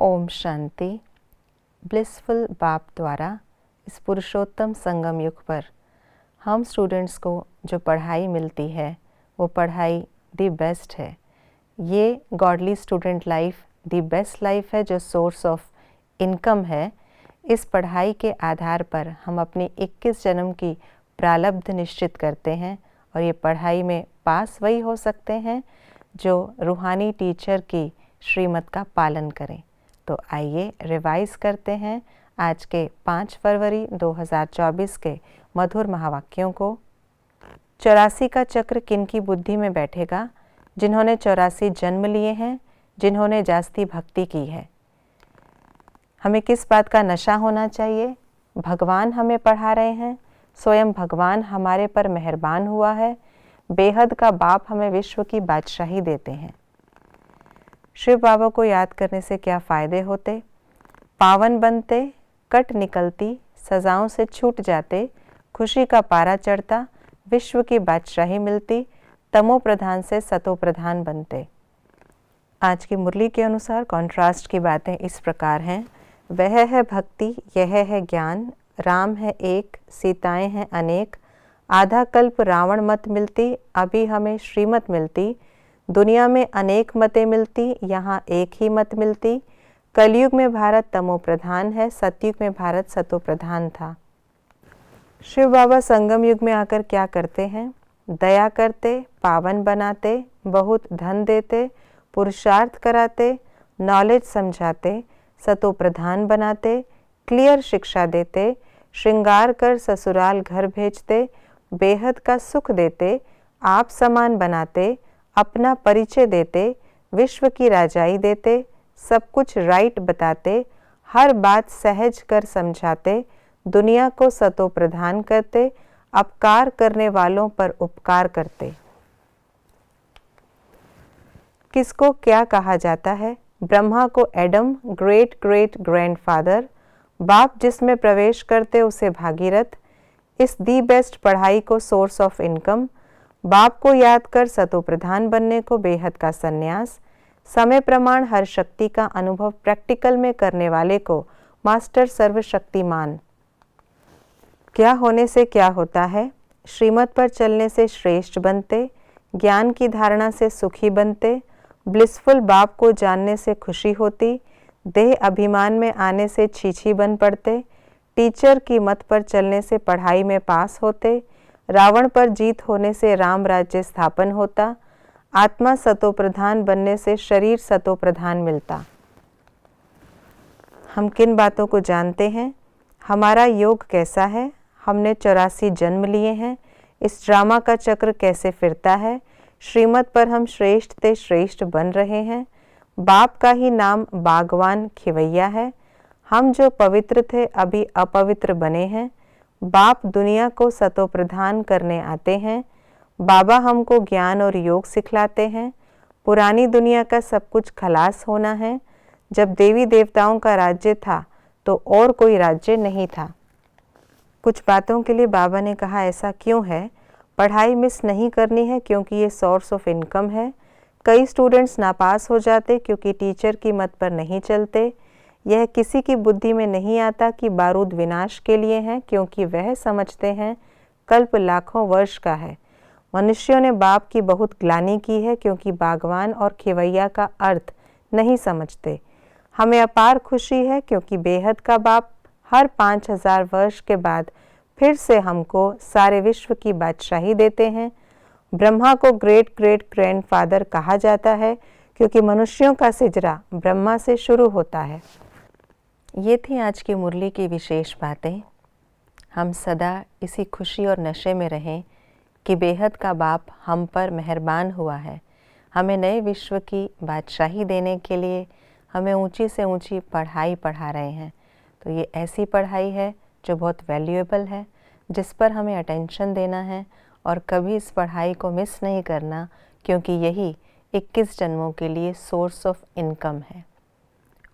Om Shanti. Blissful बाप द्वारा इस पुरुषोत्तम संगम युग पर हम स्टूडेंट्स को जो पढ़ाई मिलती है वो पढ़ाई दी बेस्ट है। ये godly student life the best life है जो सोर्स ऑफ इनकम है। इस पढ़ाई के आधार पर हम अपनी 21 जन्म की प्रारब्ध निश्चित करते हैं और ये पढ़ाई में पास वही हो सकते हैं जो रूहानी टीचर की श्रीमत का पालन करें। तो आइए रिवाइज करते हैं आज के 5 फरवरी 2024 के मधुर महावाक्यों को। 84 का चक्र किन की बुद्धि में बैठेगा? जिन्होंने 84 जन्म लिए हैं, जिन्होंने जास्ती भक्ति की है। हमें किस बात का नशा होना चाहिए? भगवान हमें पढ़ा रहे हैं, स्वयं भगवान हमारे पर मेहरबान हुआ है, बेहद का बाप हमें विश्व की बादशाही देते हैं। शिव बाबा को याद करने से क्या फ़ायदे होते? पावन बनते, कट निकलती, सज़ाओं से छूट जाते, खुशी का पारा चढ़ता, विश्व की बादशाही मिलती, तमो प्रधान से सतो प्रधान बनते। आज की मुरली के अनुसार कॉन्ट्रास्ट की बातें इस प्रकार हैं। वह है भक्ति, यह है ज्ञान, राम है एक, सीताएं हैं अनेक, आधा कल्प रावण मत मिलती, अभी हमें श्रीमत मिलती, दुनिया में अनेक मतें मिलती, यहाँ एक ही मत मिलती, कलयुग में भारत तमो प्रधान है, सतयुग में भारत सतो प्रधान था। शिव बाबा संगम युग में आकर क्या करते हैं? दया करते, पावन बनाते, बहुत धन देते, पुरुषार्थ कराते, नॉलेज समझाते, सतो प्रधान बनाते, क्लियर शिक्षा देते, श्रृंगार कर ससुराल घर भेजते, बेहद का सुख देते, आप समान बनाते, अपना परिचय देते, विश्व की राजाई देते, सब कुछ राइट बताते, हर बात सहज कर समझाते, दुनिया को सतो प्रधान करते, अपकार करने वालों पर उपकार करते। किसको क्या कहा जाता है? ब्रह्मा को एडम, ग्रेट ग्रेट ग्रैंडफादर, बाप जिसमें प्रवेश करते उसे भागीरथ। इस दी बेस्ट पढ़ाई को सोर्स ऑफ इनकम, बाप को याद कर सतो प्रधान बनने को बेहद का संन्यास, समय प्रमाण हर शक्ति का अनुभव प्रैक्टिकल में करने वाले को मास्टर सर्वशक्तिमान। क्या होने से क्या होता है? श्रीमत पर चलने से श्रेष्ठ बनते, ज्ञान की धारणा से सुखी बनते, ब्लिसफुल बाप को जानने से खुशी होती, देह अभिमान में आने से छीछी बन पड़ते, टीचर की मत पर चलने से पढ़ाई में पास होते, रावण पर जीत होने से राम राज्य स्थापन होता, आत्मा सतो प्रधान बनने से शरीर सतो प्रधान मिलता। हम किन बातों को जानते हैं? हमारा योग कैसा है? हमने 84 जन्म लिए हैं। इस ड्रामा का चक्र कैसे फिरता है? श्रीमत पर हम श्रेष्ठ ते श्रेष्ठ बन रहे हैं। बाप का ही नाम बागवान खिवैया है। हम जो पवित्र थे अभी अपवित्र बने हैं। बाप दुनिया को सतो प्रधान करने आते हैं। बाबा हमको ज्ञान और योग सिखलाते हैं। पुरानी दुनिया का सब कुछ खलास होना है। जब देवी देवताओं का राज्य था तो और कोई राज्य नहीं था। कुछ बातों के लिए बाबा ने कहा ऐसा क्यों है? पढ़ाई मिस नहीं करनी है क्योंकि ये सोर्स ऑफ इनकम है। कई स्टूडेंट्स नापास हो जाते क्योंकि टीचर की मत पर नहीं चलते। यह किसी की बुद्धि में नहीं आता कि बारूद विनाश के लिए है, क्योंकि वह समझते हैं कल्प लाखों वर्ष का है। मनुष्यों ने बाप की बहुत ग्लानि की है क्योंकि बागवान और खिवैया का अर्थ नहीं समझते। हमें अपार खुशी है क्योंकि बेहद का बाप हर 5000 वर्ष के बाद फिर से हमको सारे विश्व की बादशाही देते हैं। ब्रह्मा को ग्रेट ग्रेट ग्रैंडफादर कहा जाता है क्योंकि मनुष्यों का सिजरा ब्रह्मा से शुरू होता है। ये थी आज की मुरली की विशेष बातें। हम सदा इसी खुशी और नशे में रहें कि बेहद का बाप हम पर मेहरबान हुआ है। हमें नए विश्व की बादशाही देने के लिए हमें ऊंची से ऊंची पढ़ाई पढ़ा रहे हैं। तो ये ऐसी पढ़ाई है जो बहुत वैल्यूएबल है, जिस पर हमें अटेंशन देना है और कभी इस पढ़ाई को मिस नहीं करना, क्योंकि यही 21 जन्मों के लिए सोर्स ऑफ इनकम है।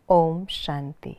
ओम शांति।